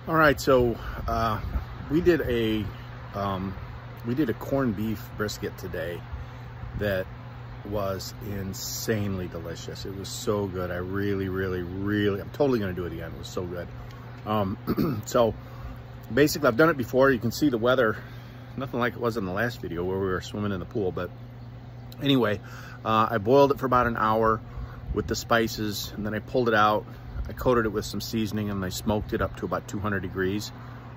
All right, so we did a corned beef brisket today that was insanely delicious. It was so good. I really, I'm totally gonna do it again. It was so good. So basically, I've done it before. You can see the weather, nothing like it was in the last video where we were swimming in the pool. But anyway, I boiled it for about an hour with the spices, and then I pulled it out. I coated it with some seasoning, and I smoked it up to about 200 degrees.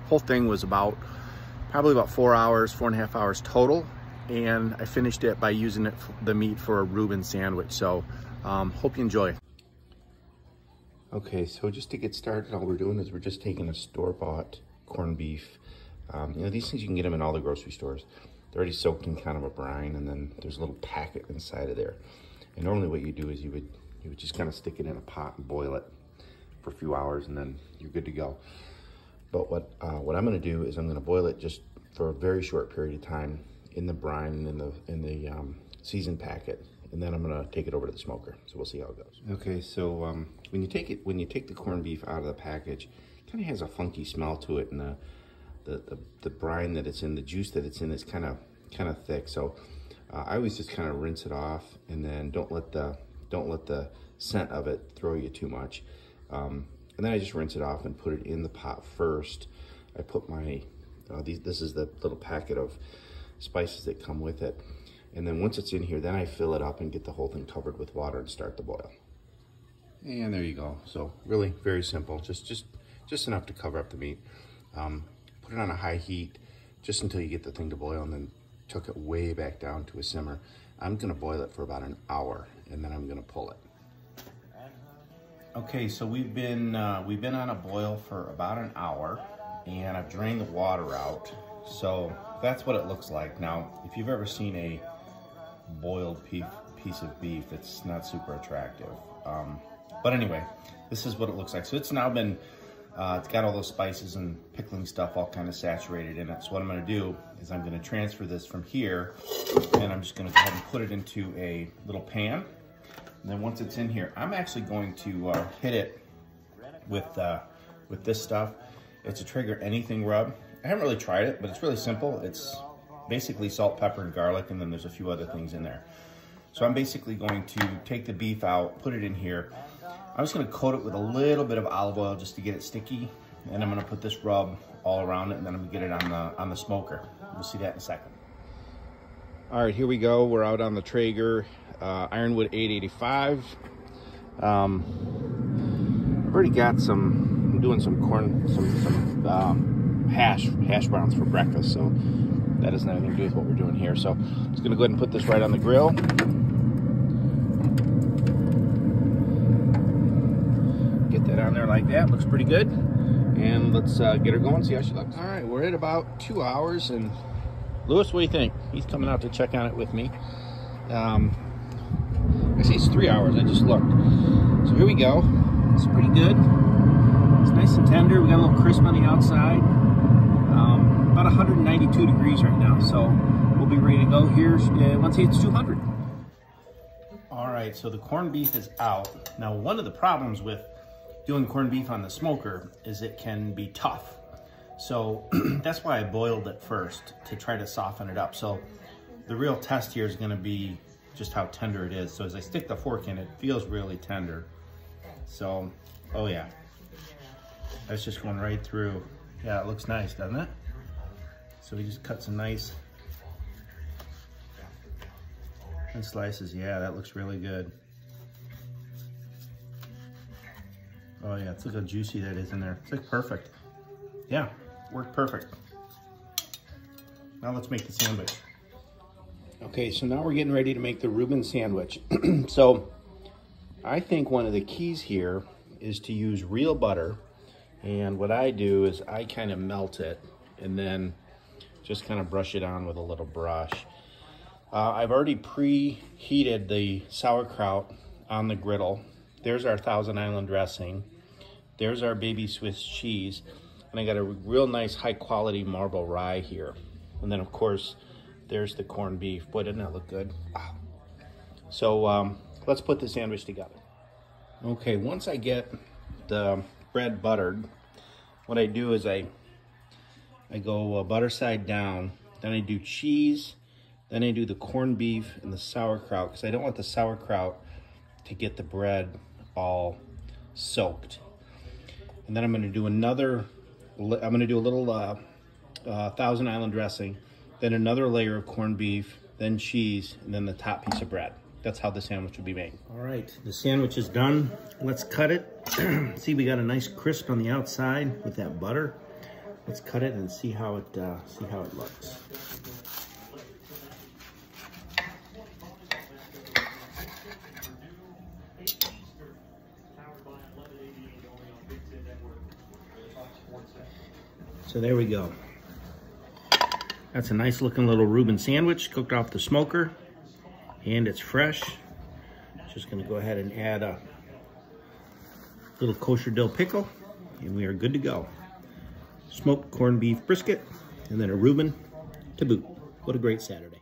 Whole thing was probably about 4 hours, 4.5 hours total. And I finished it by using the meat for a Reuben sandwich. So hope you enjoy. Okay, so just to get started, all we're doing is we're just taking a store-bought corned beef. You know, these things, you can get them in all the grocery stores. They're already soaked in kind of a brine, and then there's a little packet inside of there. And normally what you do is you would just kind of stick it in a pot and boil it for a few hours, and then you're good to go. But what I'm going to do is I'm going to boil it just for a very short period of time in the brine and in the seasoned packet, and then I'm going to take it over to the smoker. So we'll see how it goes. Okay, so when you take the corned beef out of the package, it kind of has a funky smell to it, and the brine that it's in, the juice that it's in, is kind of thick. So I always just kind of rinse it off, and then don't let the scent of it throw you too much. And then I just rinse it off and put it in the pot first. I put my this is the little packet of spices that come with it, and then once it's in here, then I fill it up and get the whole thing covered with water and start the boil. And there you go. So really very simple, just enough to cover up the meat. Put it on a high heat just until you get the thing to boil, and then took it way back down to a simmer. I'm gonna boil it for about an hour, and then I'm gonna pull it. Okay, so we've been on a boil for about an hour, and I've drained the water out. So that's what it looks like. Now, if you've ever seen a boiled piece of beef, it's not super attractive. But anyway, this is what it looks like. So it's now been, it's got all those spices and pickling stuff all kind of saturated in it. So what I'm gonna do is I'm gonna transfer this from here, and I'm just gonna go ahead and put it into a little pan. And then once it's in here, I'm actually going to hit it with this stuff. It's a Traeger anything rub. I haven't really tried it, but it's really simple. It's basically salt, pepper, and garlic, and then there's a few other things in there. So I'm basically going to take the beef out, put it in here. I'm just gonna coat it with a little bit of olive oil just to get it sticky, and I'm gonna put this rub all around it, and then I'm gonna get it on the smoker. We'll see that in a second. All right, here we go. We're out on the Traeger Ironwood 885. I've already got I'm doing some hash browns for breakfast, so that has nothing to do with what we're doing here. So I'm just gonna go ahead and put this right on the grill. Get that on there like that, looks pretty good. And let's get her going, see how she looks. All right, we're at about 2 hours, and Lewis, what do you think? He's coming out to check on it with me. Actually, it's 3 hours, I just looked. So here we go. It's pretty good. It's nice and tender. We got a little crisp on the outside. About 192 degrees right now, so we'll be ready to go here once it hits 200. All right, so the corned beef is out. Now, one of the problems with doing corned beef on the smoker is it can be tough. So that's why I boiled it first, to try to soften it up. So the real test here is gonna be just how tender it is. So as I stick the fork in, it feels really tender. So, oh yeah, that's just going right through. Yeah, it looks nice, doesn't it? So we just cut some nice thin slices. Yeah, that looks really good. Oh yeah, look how juicy that is in there. It's like perfect. Yeah, worked perfect. Now let's make the sandwich. Okay, so now we're getting ready to make the Reuben sandwich. So I think one of the keys here is to use real butter. And what I do is I kind of melt it and then just kind of brush it on with a little brush. I've already preheated the sauerkraut on the griddle. There's our Thousand Island dressing. There's our baby Swiss cheese. And I got a real nice high quality marble rye here. And then of course, there's the corned beef. Boy, doesn't that look good? Wow. So let's put the sandwich together. Okay, once I get the bread buttered, what I do is I go butter side down, then I do cheese, then I do the corned beef and the sauerkraut, because I don't want the sauerkraut to get the bread all soaked. And then I'm going to do a little Thousand Island dressing, then another layer of corned beef, then cheese, and then the top piece of bread. That's how the sandwich would be made. All right, the sandwich is done. Let's cut it. See, we got a nice crisp on the outside with that butter. Let's cut it and see how it looks. So there we go. That's a nice looking little Reuben sandwich cooked off the smoker, and it's fresh. Just gonna go ahead and add a little kosher dill pickle, and we are good to go. Smoked corned beef brisket, and then a Reuben to boot. What a great Saturday.